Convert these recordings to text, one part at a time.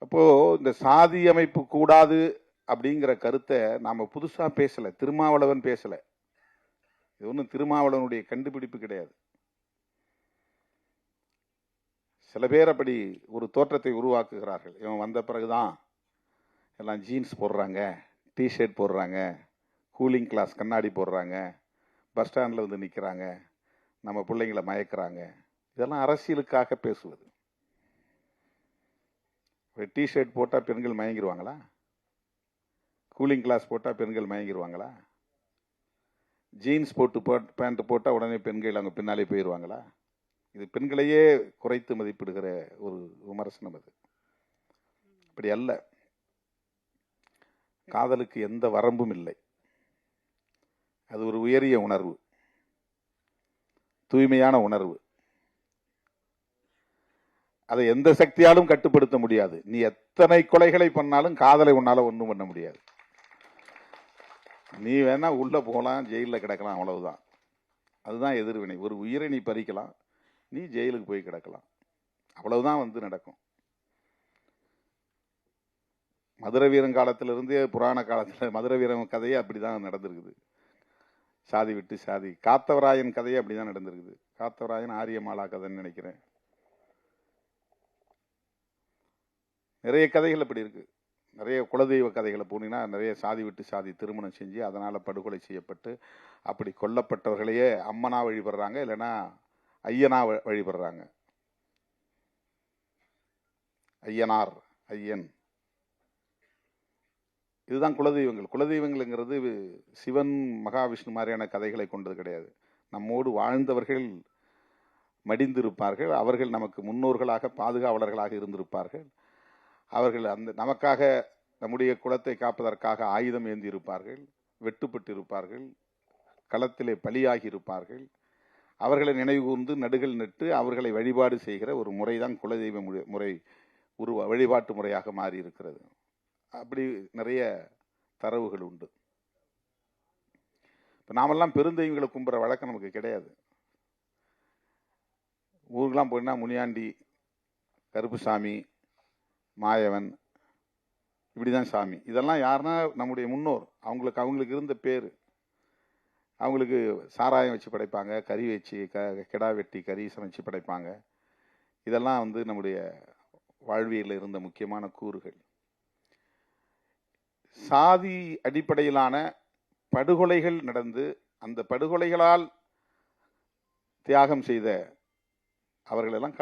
அப்போது இந்த சாதி அமைப்பு கூடாது அப்படிங்கிற கருத்தை நாம் புதுசாக பேசலை, திருமாவளவன் பேசலை. இது ஒன்றும் திருமாவளவனுடைய கண்டுபிடிப்பு கிடையாது. சில பேர் அப்படி ஒரு தோற்றத்தை உருவாக்குகிறார்கள். இவன் வந்த பிறகுதான் எல்லாம் ஜீன்ஸ் போடுறாங்க, டிஷர்ட் போடுறாங்க, கூலிங் கிளாஸ் கண்ணாடி போடுறாங்க, பஸ் ஸ்டாண்டில் வந்து நிற்கிறாங்க, நம்ம பிள்ளைங்களை மயக்கிறாங்க. இதெல்லாம் அரசியலுக்காக பேசுவது. டிஷர்ட் போட்டால் பெண்கள் மயங்கிடுவாங்களா? கூலிங் கிளாஸ் போட்டால் பெண்கள் மயங்கிடுவாங்களா? ஜீன்ஸ் போட்டு பேண்ட் போட்டால் உடனே பெண்கள் அங்கே பின்னாலே போயிடுவாங்களா? இது பெண்களையே குறைத்து மதிப்பிடுகிற ஒரு விமர்சனம். அது அப்படி அல்ல. காதலுக்கு எந்த வரம்பும் இல்லை. அது ஒரு உயரிய உணர்வு, தூய்மையான உணர்வு. அதை எந்த சக்தியாலும் கட்டுப்படுத்த முடியாது. நீ எத்தனை கொலைகளை பண்ணாலும் காதலை உன்னால ஒன்றும் பண்ண முடியாது. நீ வேணா உள்ள போகலாம், ஜெயிலில் கிடக்கலாம், அவ்வளவுதான். அதுதான் எதிர்வினை. ஒரு உயிரை நீ பறிக்கலாம், நீ ஜெயிலுக்கு போய் கிடக்கலாம், அவ்வளவுதான் வந்து நடக்கும். மதுரை வீரன் காலத்திலிருந்து புராண காலத்தில் மதுரை வீரன் கதையே அப்படிதான் நடந்திருக்குது. சாதி விட்டு சாதி. காத்தவராயன் கதையே அப்படிதான் நடந்திருக்குது. காத்தவராயன் ஆரியமாலா கதைன்னு நினைக்கிறேன். நிறைய கதைகள் அப்படி இருக்கு. நிறைய குலதெய்வ கதைகளை போனீங்கன்னா நிறைய சாதி விட்டு சாதி திருமணம் செஞ்சு அதனால படுகொலை செய்யப்பட்டு அப்படி கொல்லப்பட்டவர்களையே அம்மனா வழிபடுறாங்க, இல்லைன்னா ஐயனா வழிபடுறாங்க. ஐயனார், ஐயன், இதுதான் குலதெய்வங்கள். குலதெய்வங்கள்ங்கிறது சிவன் மகாவிஷ்ணு மாதிரியான கதைகளை கொண்டது கிடையாது. நம்மோடு வாழ்ந்தவர்கள் மடிந்திருப்பார்கள். அவர்கள் நமக்கு முன்னோர்களாக பாதுகாவலர்களாக இருந்திருப்பார்கள். அவர்கள் அந்த நமக்காக நம்முடைய குலத்தை காப்பதற்காக ஆயுதம் ஏந்தி இருப்பார்கள், வெட்டுப்பட்டு இருப்பார்கள், களத்திலே பலியாகி இருப்பார்கள். அவர்களை நினைவு கூர்ந்து நடுகள் நட்டு அவர்களை வழிபாடு செய்கிற ஒரு முறைதான் குலதெய்வ முறை வழிபாட்டு முறையாக மாறி இருக்கிறது. அப்படி நிறைய தரவுகள் உண்டு. இப்போ நாமெல்லாம் பெருந்தெய்வங்களை கும்புற வழக்கம் நமக்கு கிடையாது. ஊருக்கெல்லாம் போயின்னா முனியாண்டி, கருப்புசாமி, மாயவன், இப்படிதான் சாமி. இதெல்லாம் யாருன்னா நம்முடைய முன்னோர். அவங்களுக்கு இருந்த பேர். அவங்களுக்கு சாராயம் வச்சு படைப்பாங்க, கறி வச்சு கிடா வெட்டி கறி சமைச்சு படைப்பாங்க. இதெல்லாம் வந்து நம்முடைய வாழ்வியலில் இருந்த முக்கியமான கூறுகள். சாதி அடிப்படையிலான படுகொலைகள் நடந்து அந்த படுகொலைகளால் தியாகம் செய்த அவர்களெல்லாம்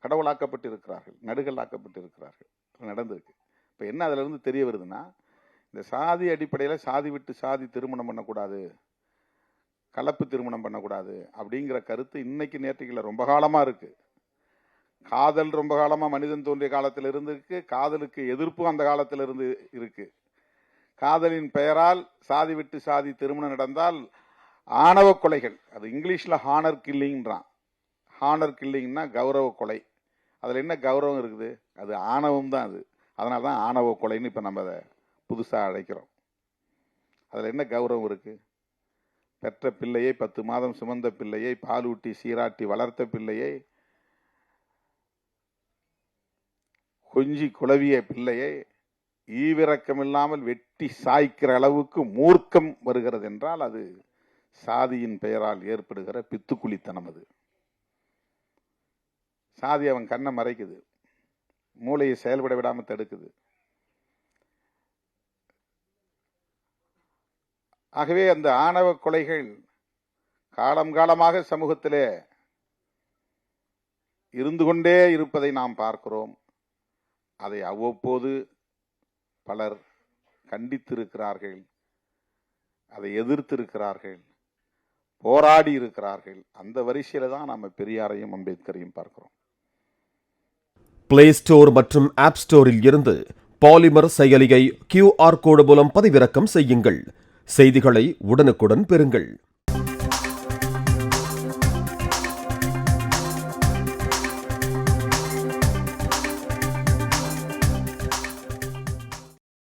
கடவுளாக்கப்பட்டிருக்கிறார்கள், நடுகளாக்கப்பட்டிருக்கிறார்கள். நடந்திருக்கு. இப்போ என்ன அதுல இருந்து தெரிய வருதுன்னா, இந்த சாதி அடிப்படையில் சாதி விட்டு சாதி திருமணம் பண்ணக்கூடாது, கலப்பு திருமணம் பண்ணக்கூடாது அப்படிங்கிற கருத்து இன்னைக்கு நேற்றுக்குள்ள ரொம்ப காலமா இருக்கு. காதல் ரொம்ப காலமா மனிதன் தோன்றிய காலத்தில் இருந்து இருக்கு. காதலுக்கு எதிர்ப்பும் அந்த காலத்தில் இருந்து இருக்கு. காதலின் பெயரால் சாதி விட்டு சாதி திருமணம் நடந்தால் ஆணவ கொலைகள், அது இங்கிலீஷ்ல ஹானர் கில்லிங்ன்றான். ஹானர் கில்லிங்னா கௌரவ கொலை. அதுல என்ன கௌரவம் இருக்குது? அது ஆணவம் தான். அது அதனால தான் ஆணவ கொலைன்னு இப்ப நம்ம அதை புதுசா அழைக்கிறோம். அதுல என்ன கௌரவம் இருக்கு? பெற்ற பிள்ளையை, 10 மாதம் சுமந்த பிள்ளையை, பாலூட்டி சீராட்டி வளர்த்த பிள்ளையை, கொஞ்சி குளவிய பிள்ளையை ஈவிரக்கமில்லாமல் வெட்டி சாய்க்கிற அளவுக்கு மூர்க்கம் வருகிறது என்றால் அது சாதியின் பெயரால் ஏற்படுகிற பித்துக்குளித்தனம். அது சாதி அவன் கண்ணை மறைக்குது, மூளையை செயல்பட விடாம தடுக்குது. ஆகவே அந்த ஆணவ கொலைகள் காலம் காலமாக சமூகத்திலே இருந்து கொண்டே இருப்பதை நாம் பார்க்கிறோம். அதை அவ்வப்போது பலர் கண்டித்திருக்கிறார்கள், அதை எதிர்த்திருக்கிறார்கள், போராடி இருக்கிறார்கள். அந்த வரிசையில தான் நம்ம பெரியாரையும் அம்பேத்கரையும் பார்க்கிறோம். பிளே ஸ்டோர் மற்றும் ஆப் ஸ்டோரில் இருந்து பாலிமர் செயலியை QR கோடு மூலம் பதிவிறக்கம் செய்யுங்கள். செய்திகளை உடனுக்குடன் பெறுங்கள்.